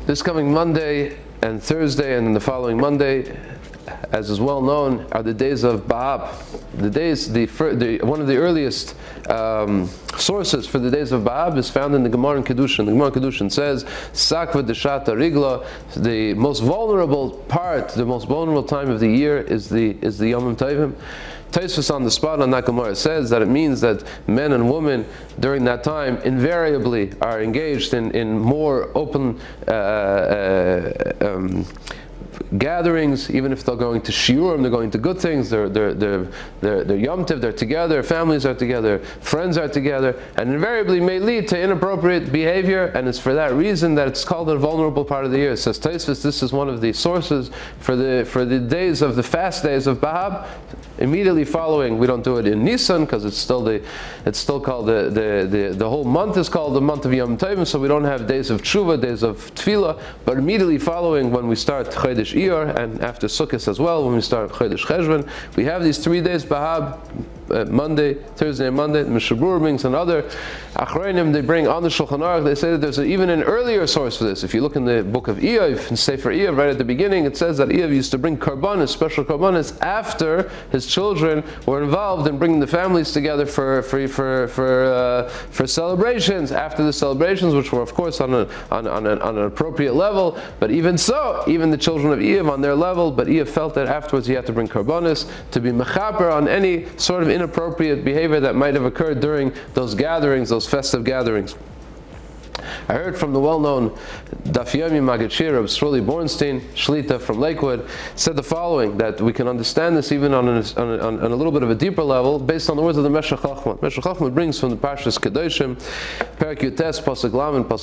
This coming Monday and Thursday and then the following Monday, as is well known, are the days of Ba'ab. The days, one of the earliest sources for the days of Ba'ab is found in the Gemara in Kedoshim. The Gemara in Kedoshim says, Sakva deshata rigla, the most vulnerable part, the most vulnerable time of the year is the Yomim Tovim. Tosfos on the spot on that Gemara says that it means that men and women during that time invariably are engaged in more open gatherings, even if they're going to shiurim, they're going to good things, they're yom tiv, they're together, families are together, friends are together, and invariably may lead to inappropriate behavior, and it's for that reason that it's called a vulnerable part of the year. It says Tosfos, this is one of the sources for the days of the fast days of Ba'ab. Immediately following, we don't do it in Nisan because it's still called the whole month is called the month of Yom Tovim, so we don't have days of Tshuva, days of Tefillah. But immediately following, when we start Chodesh Iyar, and after Sukkot as well, when we start Chodesh Cheshvan, we have these 3 days Ba'ab. Monday, Thursday and Monday, the Mishabur brings another. Acharei, they bring on the Shulchan Aruch, they say that there's even an earlier source for this. If you look in the book of Iyov, in Sefer Iyov, right at the beginning, it says that Iyov used to bring karbanos, special karbanos, after his children were involved in bringing the families together for celebrations. After the celebrations, which were of course on an appropriate level, but even so, even the children of Iyov on their level, but Iyov felt that afterwards he had to bring karbanos to be mechaper on any sort of inappropriate behavior that might have occurred during those gatherings, those festive gatherings. I heard from the well-known Daf Yomi Magachir of Sroli Bornstein, Shlita from Lakewood, said the following, that we can understand this even on a little bit of a deeper level, based on the words of the Meshech Chochmah. Meshech Chochmah brings from the Parshas Kedoshim, Perek Yutes, Pasuk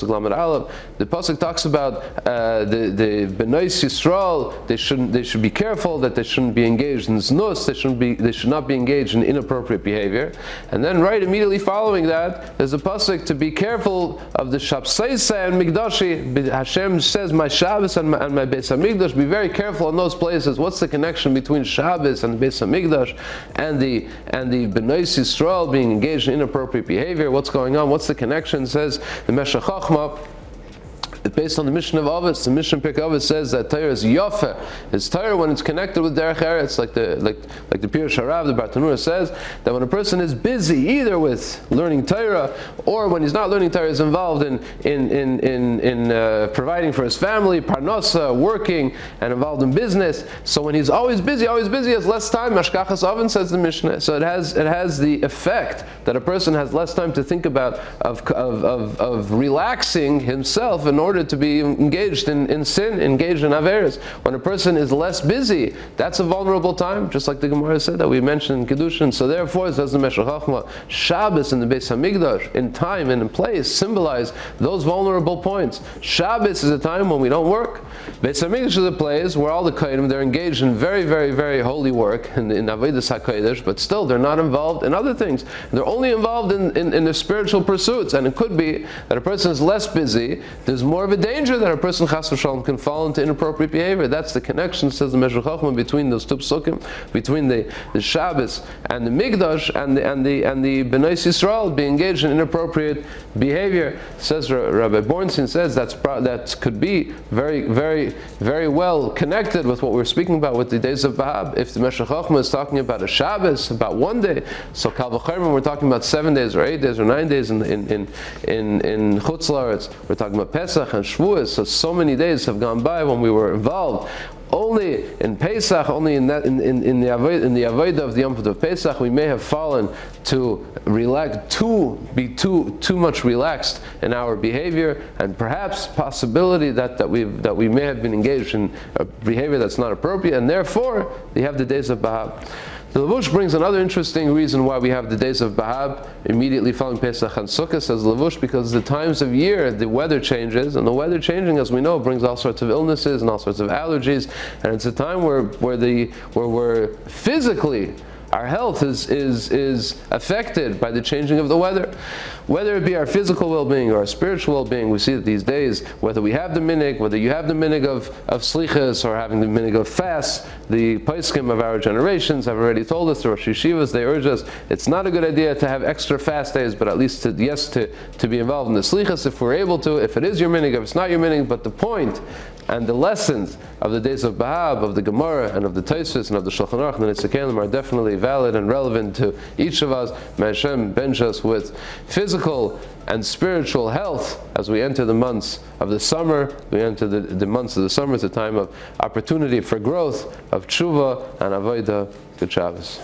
Lamed Aleph. The Pasuk talks about the B'nais Yisrael, they should be careful that they shouldn't be engaged in znus, they should not be engaged in inappropriate behavior. And then right immediately following that, there's a Pasuk to be careful of the Shabseisa and Migdashi. Hashem says, my Shabbos and my Beis HaMikdash, be very careful in those places. What's the connection between Shabbos and Beis HaMikdash and the B'nais Yisrael being engaged in inappropriate behavior? What's going on? What's the connection? Says the Meshech Chochmah, based on the mission of Avos, the mission pick of it says that Torah is Yafeh. It's Torah when it's connected with Derech Eretz, like the Pirush Harav, the Bartanura says, that when a person is busy either with learning Torah or when he's not learning Torah, is involved in providing for his family, parnasa, working, and involved in business. So when he's always busy, he has less time. Mashkachas Oven says the Mishnah. So it has the effect that a person has less time to think about of relaxing himself in order to be engaged in sin, engaged in averes. When a person is less busy, that's a vulnerable time, just like the Gemara said that we mentioned in Kedushin. So therefore, says the Meshech Chochmah, Shabbos and the Beis HaMikdash, in time and in place, symbolize those vulnerable points. Shabbos is a time when we don't work. Beis HaMikdash is a place where all the Kohanim, they're engaged in very, very, very holy work, in Avodas HaKodesh, but still they're not involved in other things. They're only involved in their spiritual pursuits. And it could be that a person is less busy, there's more of a danger that a person chas v'shalom can fall into inappropriate behavior. That's the connection, says the Meshech Chochmah, between those two psukim, between the Shabbos and the Mikdash and the B'nais Yisrael being engaged in inappropriate behavior. Says Rabbi Bornstein says that could be very, very, very well connected with what we're speaking about with the days of Ba'ab. If the Meshech Chochmah is talking about a Shabbos, about one day, so Kal v'chomer, we're talking about 7 days or 8 days or 9 days in Chutz La'aretz. We're talking about Pesach and Shavuos, so many days have gone by when we were involved only in Pesach, only in the avodah of the Yom Tov of Pesach. We may have fallen to be too much relaxed in our behavior, and perhaps possibility that we may have been engaged in a behavior that's not appropriate, and therefore we have the days of Ba'ab. The Levush brings another interesting reason why we have the days of Ba'ab immediately following Pesach and Sukkot, says Levush, because the times of year, the weather changes, and the weather changing, as we know, brings all sorts of illnesses and all sorts of allergies, and it's a time where we're physically, our health is affected by the changing of the weather. Whether it be our physical well-being or our spiritual well-being, we see that these days, whether we have the minig, whether you have the minig of slichas or having the minig of fast, the poskim of our generations have already told us, the Rosh Yeshivas, they urge us, it's not a good idea to have extra fast days, but at least to be involved in the slichas if we're able to, if it is your minig, if it's not your minig. But the point and the lessons of the days of Bahab, of the Gemara, and of the Tosfos, and of the Shulchan Aruch, and the Nitzikalim are definitely valid and relevant to each of us. May Hashem bench us with physical and spiritual health as we enter the months of the summer. We enter the months of the summer. It's a time of opportunity for growth, of tshuva and avodah. Good Shabbos.